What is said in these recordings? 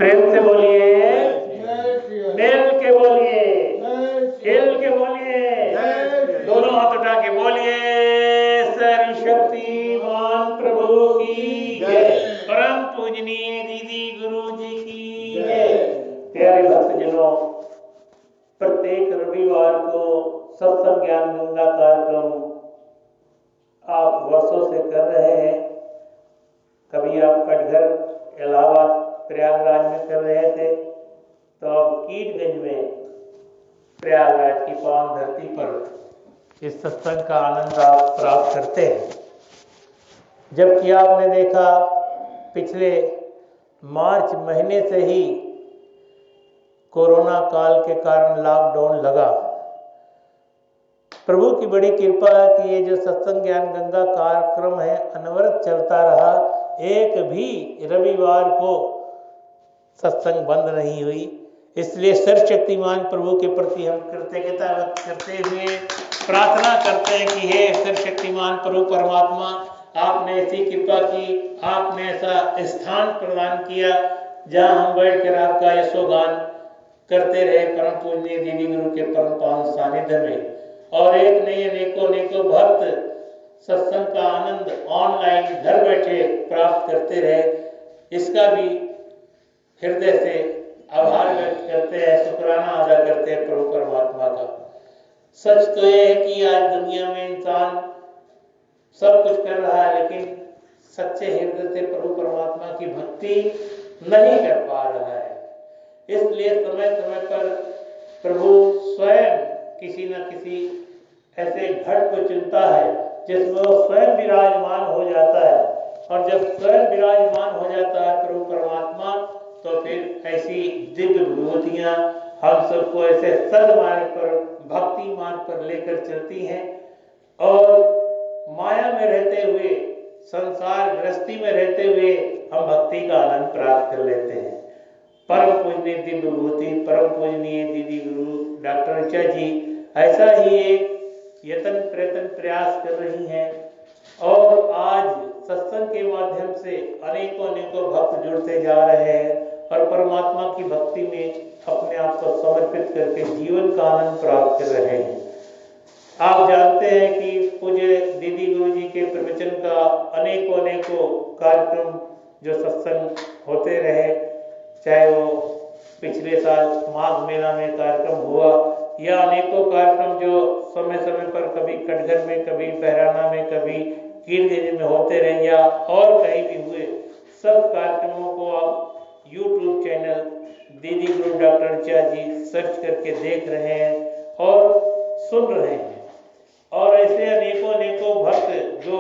प्रेम से बोलिए, मिल के बोलिए, हिल के बोलिए, दोनों हाथ उठा के बोलिए, सर्वशक्तिमान प्रभु की जय, परम पूजनीय दीदी गुरु जी की जय। प्यारे भक्तजनों, प्रत्येक रविवार को सत्संग ज्ञान गंगा कार्यक्रम आप वर्षों से कर रहे हैं। कभी आप कटघर इलाहाबाद प्रयागराज में कर रहे थे, तो अब कीटगंज में प्रयागराज की पावन धरती पर इस सत्संग का आनंद आप प्राप्त करते हैं। जबकि आपने देखा पिछले मार्च महीने से ही कोरोना काल के कारण लॉकडाउन लगा। प्रभु की बड़ी कृपा है कि ये जो सत्संग ज्ञान गंगा कार्यक्रम है अनवरत चलता रहा। एक भी रविवार को सत्संग बंद नहीं हुई। इसलिए सर्वशक्तिमान प्रभु के प्रति हम कृतज्ञता व्यक्त करते हुए प्रार्थना करते हैं कि हे सर्वशक्तिमान प्रभु परमात्मा, आपने ऐसी कृपा की, आपने ऐसा स्थान प्रदान किया जहां हम बैठकर आपका यशोगान करते रहे परम पूजनीय दीदी गुरु के परम पावन सानिध्य में, और एक नहीं अनेकों भक्त सत्संग का आनंद ऑनलाइन घर बैठे प्राप्त करते रहे। इसका भी हृदय से आभार व्यक्त करते हैं, शुक्राना अदा करते हैं प्रभु परमात्मा का। सच तो यह है कि आज दुनिया में इंसान सब कुछ कर रहा है, लेकिन सच्चे हृदय से प्रभु परमात्मा की भक्ति नहीं कर पा रहा है। इसलिए समय समय पर प्रभु स्वयं किसी न किसी ऐसे घट को चुनता है जिसमें वो स्वयं विराजमान हो जाता है, और जब स्वयं विराजमान हो जाता है प्रभु परमात्मा, तो फिर ऐसी दिव्य विभूतियां हम सबको ऐसे सदमार्ग पर, भक्ति मार्ग पर लेकर चलती हैं, और माया में रहते हुए, संसार गृहस्थी में रहते हुए हम भक्ति का आनंद प्राप्त कर लेते हैं। परम पूजनीय दिव्य विभूति परम पूजनीय दीदी गुरु डॉक्टर ऋचा जी ऐसा ही एक यत्न प्रयत्न प्रयास कर रही हैं, और आज सत्संग के माध्यम से अनेकों भक्त जुड़ते जा रहे हैं और परमात्मा की भक्ति में अपने आप को समर्पित करके जीवन का आनंद प्राप्त कर रहे हैं। आप जानते हैं कि पूज्य दीदी गुरु जी के प्रवचन का अनेकों कार्यक्रम जो सत्संग होते रहे, चाहे वो पिछले साल माघ मेला में कार्यक्रम हुआ या अनेकों कार्यक्रम जो समय समय पर कभी कटघर में, कभी बहराना में, कभी कीरगंज में होते रहे या और कहीं भी हुए, सब कार्यक्रमों को आप YouTube चैनल दीदी गुरु डॉक्टर ऋचा जी सर्च करके देख रहे हैं और सुन रहे हैं। और ऐसे अनेकों भक्त जो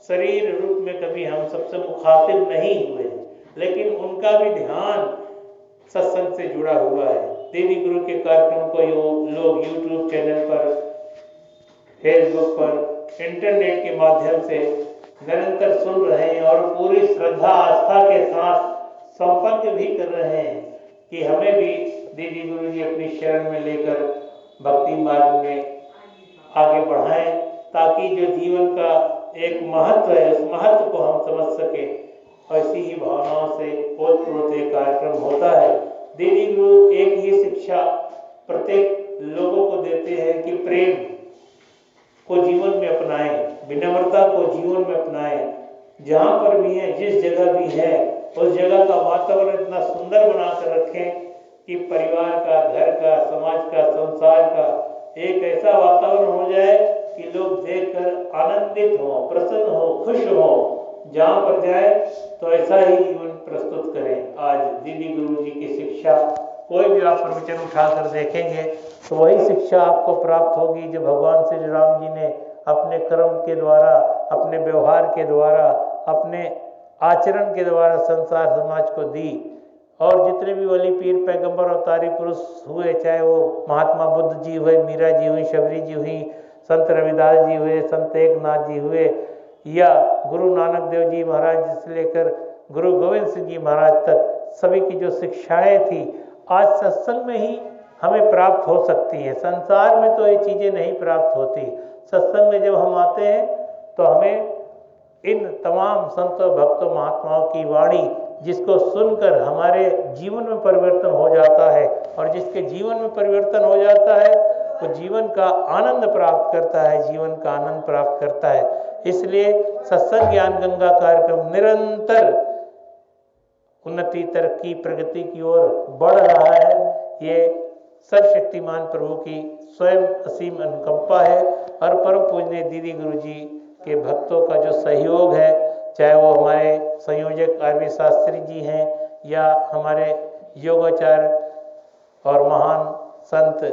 शरीर रूप में कभी हम सबसे मुखातिब नहीं हुए, लेकिन उनका भी ध्यान सत्संग से जुड़ा हुआ है। दीदी गुरु के कार्यक्रम को लोग YouTube चैनल पर, फेसबुक पर, इंटरनेट के माध्यम से निरंतर सुन रहे हैं और पूरी श्रद्धा आस्था के साथ संपर्क भी कर रहे हैं कि हमें भी दीदी गुरु जी अपनी शरण में लेकर भक्ति मार्ग में आगे बढ़ाएं, ताकि जो जीवन का एक महत्व है उस महत्व को हम समझ सके। ऐसी ही भावनाओं से ओतप्रोत कार्यक्रम होता है। दीदी गुरु एक ही शिक्षा प्रत्येक लोगों को देते हैं कि प्रेम को जीवन में अपनाएं, विनम्रता को जीवन में अपनाएं। जहाँ पर भी है, जिस जगह भी है, उस जगह का वातावरण इतना सुंदर बनाकर रखें कि परिवार का, घर का, समाज का, संसार का एक ऐसा वातावरण हो जाए कि लोग देखकर आनंदित हो, प्रसन्न हो, खुश हो। जहाँ पर जाए तो ऐसा ही जीवन प्रस्तुत करें। आज दीदी गुरु जी की शिक्षा कोई भी आप प्रवचन उठाकर देखेंगे तो वही शिक्षा आपको प्राप्त होगी जो भगवान श्री राम जी ने अपने कर्म के द्वारा, अपने व्यवहार के द्वारा, अपने आचरण के द्वारा संसार समाज को दी। और जितने भी वली पीर पैगंबर अवतारी पुरुष हुए, चाहे वो महात्मा बुद्ध जी हुए, मीरा जी हुई, शबरी जी हुई, संत रविदास जी हुए, संत एकनाथ जी हुए, या गुरु नानक देव जी महाराज से लेकर गुरु गोविंद सिंह जी महाराज तक, सभी की जो शिक्षाएं थी आज सत्संग में ही हमें प्राप्त हो सकती हैं। संसार में तो ये चीज़ें नहीं प्राप्त होती। सत्संग में जब हम आते हैं तो हमें इन तमाम संतों, भक्तों, महात्माओं की वाणी जिसको सुनकर हमारे जीवन में परिवर्तन हो जाता है, और जिसके जीवन में परिवर्तन हो जाता है वो जीवन का आनंद प्राप्त करता है, जीवन का आनंद प्राप्त करता है। इसलिए सत्संग ज्ञान गंगा कार्यक्रम निरंतर उन्नति, तरक्की, प्रगति की ओर बढ़ रहा है। ये सर्वशक्तिमान प्रभु की स्वयं असीम अनुकंपा है, और परम पूजनीय दीदी गुरु जी के भक्तों का जो सहयोग है, चाहे वो हमारे संयोजक आरवी शास्त्री जी हैं या हमारे योगाचार्य और महान संत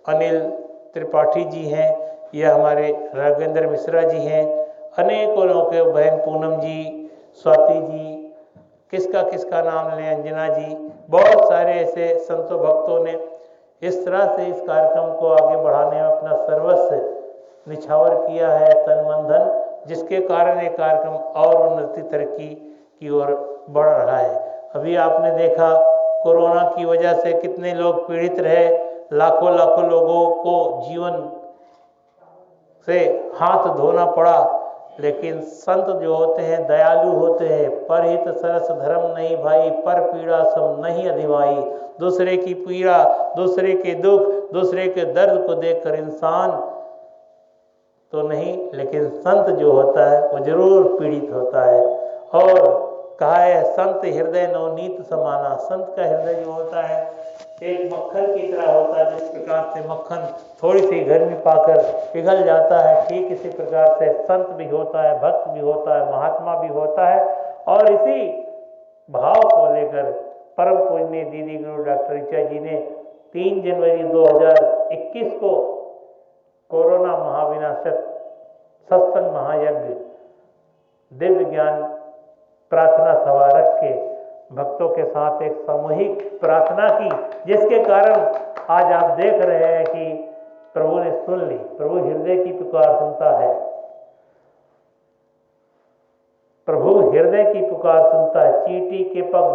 अनिल त्रिपाठी जी हैं या हमारे राघवेंद्र मिश्रा जी हैं, अनेकों लोगों के बहन पूनम जी, स्वाति जी, किसका नाम लें, अंजना जी, बहुत सारे ऐसे संतों भक्तों ने इस तरह से इस कार्यक्रम को आगे बढ़ाने में अपना सर्वस्व निछावर किया है, तन मन धन, जिसके कारण ये कार्यक्रम और उन्नति तरक्की की ओर बढ़ रहा है। अभी आपने देखा कोरोना की वजह से कितने लोग पीड़ित रहे, लाखों लाखों लोगों को जीवन से हाथ धोना पड़ा, लेकिन संत जो होते हैं दयालु होते हैं। परहित सरस धर्म नहीं भाई, पर पीड़ा सम नहीं अधिवाई। दूसरे की पीड़ा, दूसरे के दुख, दूसरे के दर्द को देखकर इंसान तो नहीं, लेकिन संत जो होता है वो जरूर पीड़ित होता है। और कहा है संत हृदय नवनीत समाना, संत का हृदय जो होता है एक मक्खन की तरह होता है। जिस प्रकार से मक्खन थोड़ी सी गर्मी पाकर पिघल जाता है, ठीक इसी प्रकार से संत भी होता है, भक्त भी होता है, महात्मा भी होता है। और इसी भाव को लेकर परम पूजनीय दीदी गुरु डॉक्टर ऋचा जी ने 3 जनवरी 2021 को कोरोना महाविनाशक सत्संग महायज्ञ दिव्य ज्ञान प्रार्थना सभा रख के भक्तों के साथ एक सामूहिक प्रार्थना की, जिसके कारण आज आप देख रहे हैं कि प्रभु ने सुन ली। प्रभु हृदय की पुकार सुनता है, प्रभु हृदय की पुकार सुनता है। चींटी के पग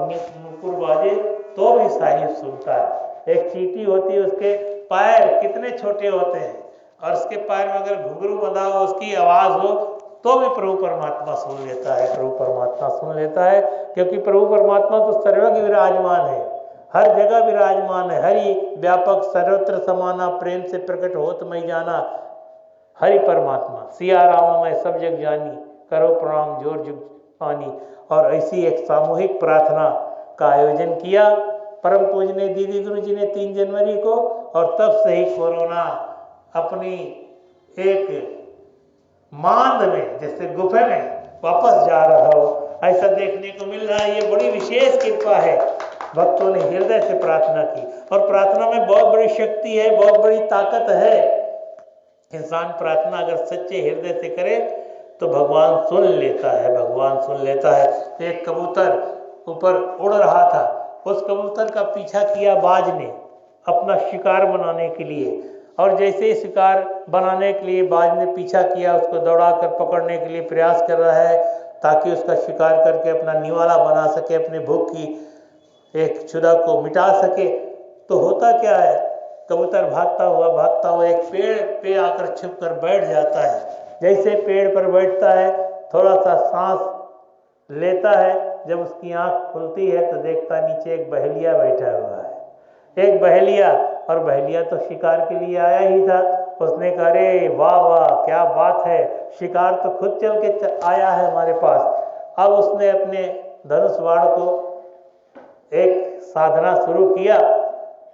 मुकुर बाजे तो भी साहिब सुनता है। एक चींटी होती है, उसके पैर कितने छोटे होते हैं, और उसके पैर में अगर घुंघरू बंधा हो, उसकी आवाज हो तो भी प्रभु परमात्मा सुन लेता है। प्रभु परमात्मा सुन लेता है, क्योंकि प्रभु परमात्मा तो सर्वज्ञ विराजमान है, हर जगह विराजमान है। हरि व्यापक सर्वत्र समाना, प्रेम से प्रकट होत मई जाना। हरि परमात्मा सिया राम मैं सब जग जानी, करो प्रणाम जोर जुग पानी। और ऐसी एक सामूहिक प्रार्थना का आयोजन किया परम पूजनीय दीदी गुरु जी ने 3 जनवरी को, और तब से ही कोरोना अपनी एक मांद में, जैसे गुफे में वापस जा रहा हो, ऐसा देखने को मिल रहा है। ये बड़ी विशेष कृपा है। भक्तों ने हृदय से प्रार्थना की, और प्रार्थना में बहुत बड़ी शक्ति है, बहुत बड़ी ताकत है। इंसान प्रार्थना अगर सच्चे हृदय से करे तो भगवान सुन लेता है, भगवान सुन लेता है। एक कबूतर ऊपर उड़ रहा था, उस कबूतर का पीछा किया बाज ने अपना शिकार बनाने के लिए, और जैसे ही शिकार बनाने के लिए बाज ने पीछा किया, उसको दौड़ाकर पकड़ने के लिए प्रयास कर रहा है ताकि उसका शिकार करके अपना निवाला बना सके, अपने भूख की एक क्षुधा को मिटा सके। तो होता क्या है, कबूतर भागता हुआ एक पेड़ पे आकर छिप कर बैठ जाता है। जैसे पेड़ पर बैठता है, थोड़ा सा सांस लेता है, जब उसकी आंख खुलती है तो देखता नीचे एक बहेलिया बैठा हुआ है। एक बहेलिया, और बहेलिया तो शिकार के लिए आया ही था। उसने कहा अरे वाह वाह क्या बात है, शिकार तो खुद चल के आया है हमारे पास। अब उसने अपने धनुष बाण को एक साधना शुरू किया,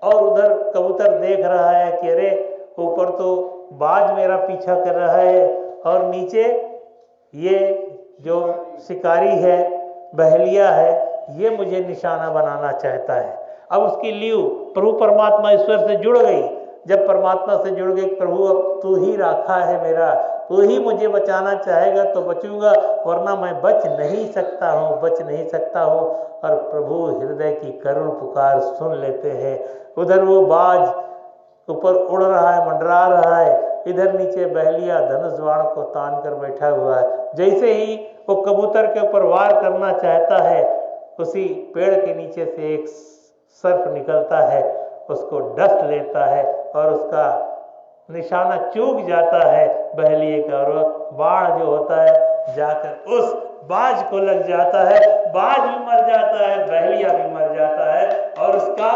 और उधर कबूतर देख रहा है कि अरे ऊपर तो बाज मेरा पीछा कर रहा है, और नीचे ये जो शिकारी है, बहेलिया है, ये मुझे निशाना बनाना चाहता है। अब उसकी लीव प्रभु परमात्मा ईश्वर से जुड़ गई। जब परमात्मा से जुड़ गई, प्रभु अब तू ही राखा है मेरा, तू ही मुझे बचाना चाहेगा तो बचूंगा, वरना मैं बच नहीं सकता हूँ, बच नहीं सकता हूँ। और प्रभु हृदय की करुण पुकार सुन लेते हैं। उधर वो बाज ऊपर उड़ रहा है, मंडरा रहा है, इधर नीचे बहेलिया धनुष बाण को तान कर बैठा हुआ है। जैसे ही वो कबूतर के ऊपर वार करना चाहता है, उसी पेड़ के नीचे से एक सर्प निकलता है, उसको डस लेता है, और उसका निशाना चूक जाता है बहेलिए का, और बाण जो होता है जाकर उस बाज को लग जाता है, बाज भी मर जाता है, बहलिया भी मर जाता है और उसका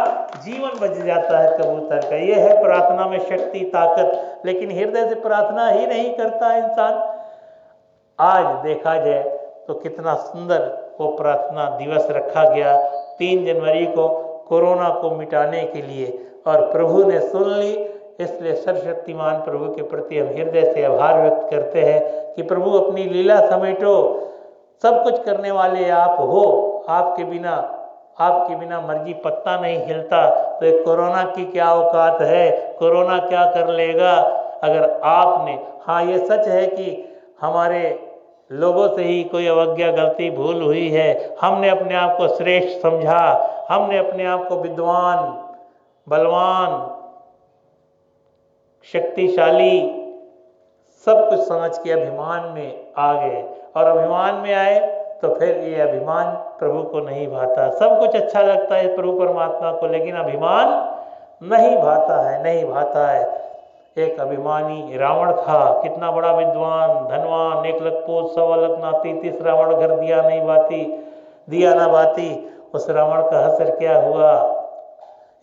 जीवन बच जाता है कबूतर का। ये है प्रार्थना में शक्ति, ताकत। लेकिन हृदय से प्रार्थना ही नहीं करता इंसान। आज देखा जाए तो कितना सुंदर वो प्रार्थना दिवस रखा गया 3 जनवरी को कोरोना को मिटाने के लिए, और प्रभु ने सुन ली। इसलिए सर्वशक्तिमान प्रभु के प्रति हम हृदय से आभार व्यक्त करते हैं कि प्रभु अपनी लीला समेटो, सब कुछ करने वाले आप हो, आपके बिना मर्जी पत्ता नहीं हिलता। तो एक कोरोना की क्या औकात है, कोरोना क्या कर लेगा अगर आपने, हाँ ये सच है कि हमारे लोगों से ही कोई अवज्ञा, गलती, भूल हुई है। हमने अपने आप को श्रेष्ठ समझा, हमने अपने आप को विद्वान, बलवान, शक्तिशाली सब कुछ समझ के अभिमान में आ गए, और अभिमान में आए तो फिर ये अभिमान प्रभु को नहीं भाता। सब कुछ अच्छा लगता है प्रभु परमात्मा को, लेकिन अभिमान नहीं भाता है। एक अभिमानी रावण था, कितना बड़ा विद्वान, धनवान, 1 लख पोत 1.25 लख नाती, 30 रावण घर दिया ना बाती। उस रावण का असर क्या हुआ?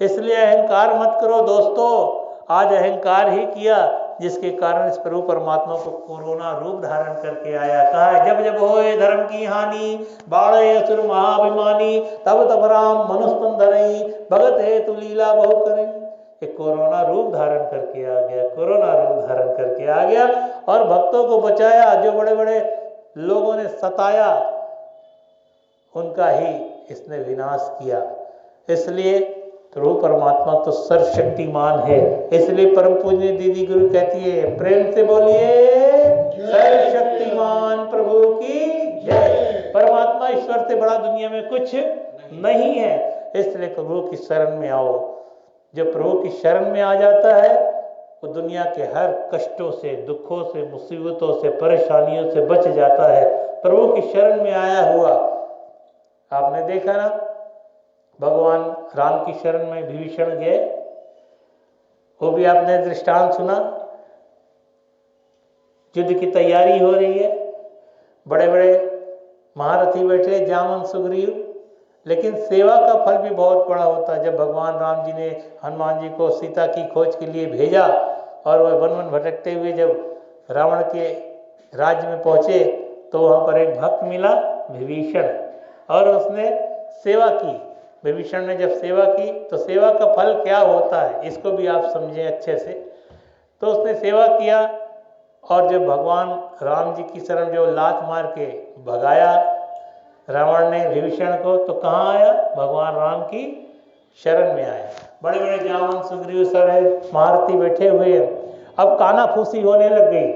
इसलिए अहंकार मत करो दोस्तों। आज अहंकार ही किया, जिसके कारण इस प्रभु परमात्मा को कोरोना रूप धारण करके आया। कहा है, जब जब होए धर्म की हानि, बाढ़े असुर महाभिमानी, तब तब राम मनुस्तन धरई, भगत है तु लीला बहु करें। कोरोना रूप धारण करके आ गया, कोरोना रूप धारण करके आ गया और भक्तों को बचाया। जो बड़े बड़े लोगों ने सताया, उनका ही इसने विनाश किया। इसलिए प्रभु परमात्मा तो सर्वशक्तिमान है। इसलिए परम पूज्य दीदी गुरु कहती है, प्रेम से बोलिए सर्वशक्तिमान प्रभु की जय। परमात्मा ईश्वर से बड़ा दुनिया में कुछ नहीं है। इसलिए प्रभु की शरण में आओ। जो प्रभु की शरण में आ जाता है वो दुनिया के हर कष्टों से, दुखों से, मुसीबतों से, परेशानियों से बच जाता है। प्रभु की शरण में आया हुआ, आपने देखा ना, भगवान राम की शरण में विभीषण गए, वो भी आपने दृष्टांत सुना। युद्ध की तैयारी हो रही है, बड़े बड़े महारथी बैठे, जामन, सुग्रीव, लेकिन सेवा का फल भी बहुत बड़ा होता है। जब भगवान राम जी ने हनुमान जी को सीता की खोज के लिए भेजा और वह वन वन भटकते हुए जब रावण के राज्य में पहुंचे, तो वहां पर एक भक्त मिला, विभीषण, और उसने सेवा की। विभीषण ने जब सेवा की तो सेवा का फल क्या होता है, इसको भी आप समझें अच्छे से। तो उसने सेवा किया, और जब भगवान राम जी की शरण जो लात मार के भगाया रावण ने विभीषण को, तो कहाँ आया? भगवान राम की शरण में आया। बड़े बड़े जामन, सुग्रीव, सारे महारथी बैठे हुए हैं। अब कानाफूसी होने लग गई।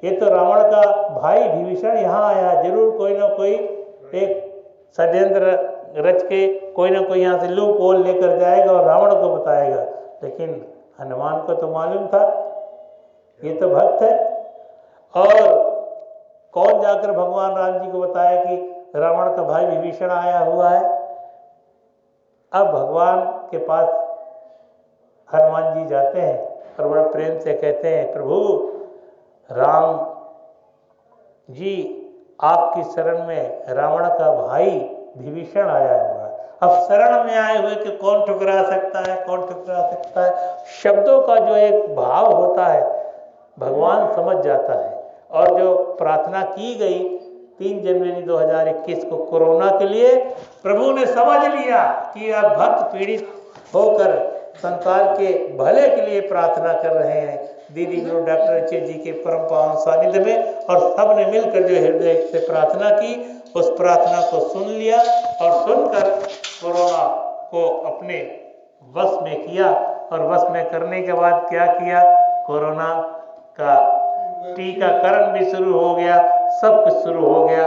ये तो रावण का भाई विभीषण यहाँ आया, जरूर कोई ना कोई एक षड्यंत्र रच के कोई ना कोई यहाँ से लूप होल लेकर जाएगा और रावण को बताएगा। लेकिन हनुमान को तो मालूम था ये तो भक्त है, और कौन जाकर भगवान राम जी को बताया कि रावण का भाई विभीषण आया हुआ है। अब भगवान के पास हनुमान जी जाते हैं और बड़े प्रेम से कहते हैं, प्रभु राम जी आपकी शरण में रावण का भाई विभीषण आया हुआ है। अब शरण में आए हुए कि कौन ठुकरा सकता है, कौन ठुकरा सकता है। शब्दों का जो एक भाव होता है भगवान समझ जाता है। और जो प्रार्थना की गई 3 जनवरी 2021 को कोरोना के लिए, प्रभु ने समझ लिया कि अब भक्त पीड़ित होकर संसार के भले के लिए प्रार्थना कर रहे हैं दीदी गुरु डॉक्टर एच जी के परम पावन सानिध्य में, और सब ने मिलकर जो हृदय से प्रार्थना की, उस प्रार्थना को सुन लिया और सुनकर कोरोना को अपने वश में किया। और वश में करने के बाद क्या किया? कोरोना का टीकाकरण भी शुरू हो गया, सब कुछ शुरू हो गया।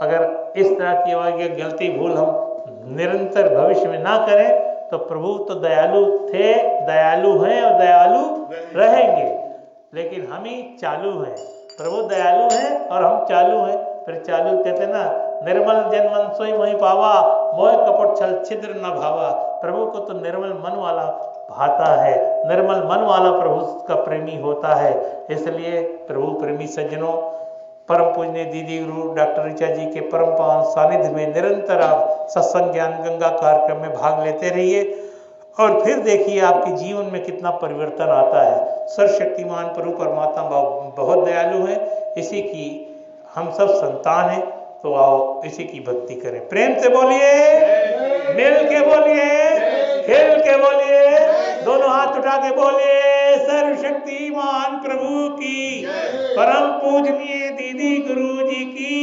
अगर इस तरह की गलती भूल हम निरंतर भविष्य में ना करें तो प्रभु तो दयालु थे, दयालु हैं और दयालु रहेंगे, लेकिन हम ही चालू हैं। प्रभु दयालु हैं और हम चालू हैं। फिर चालू कहते ना, निर्मल जन मन सोई मोहि पावा, मोह कपट छल छिद्र न भावा। प्रभु को तो निर्मल मन वाला भाता है, निर्मल मन वाला प्रभु का प्रेमी होता है। इसलिए प्रभु प्रेमी सज्जनों, परम पूजनीय दीदी गुरु डॉक्टर ऋचा जी के परम पावन सानिध्य में निरंतर आप सत्संग ज्ञान गंगा कार्यक्रम में भाग लेते रहिए और फिर देखिए आपके जीवन में कितना परिवर्तन आता है। सर्वशक्तिमान प्रभु परमात्मा बहुत दयालु है, इसी की हम सब संतान हैं, तो आओ इसी की भक्ति करें। प्रेम से बोलिए, मिल के बोलिए, खेल के बोलिए, दोनों हाथ उठा के बोलिए, सर्वशक्तिमान प्रभु की, परम पूजनीय दीदी गुरु जी की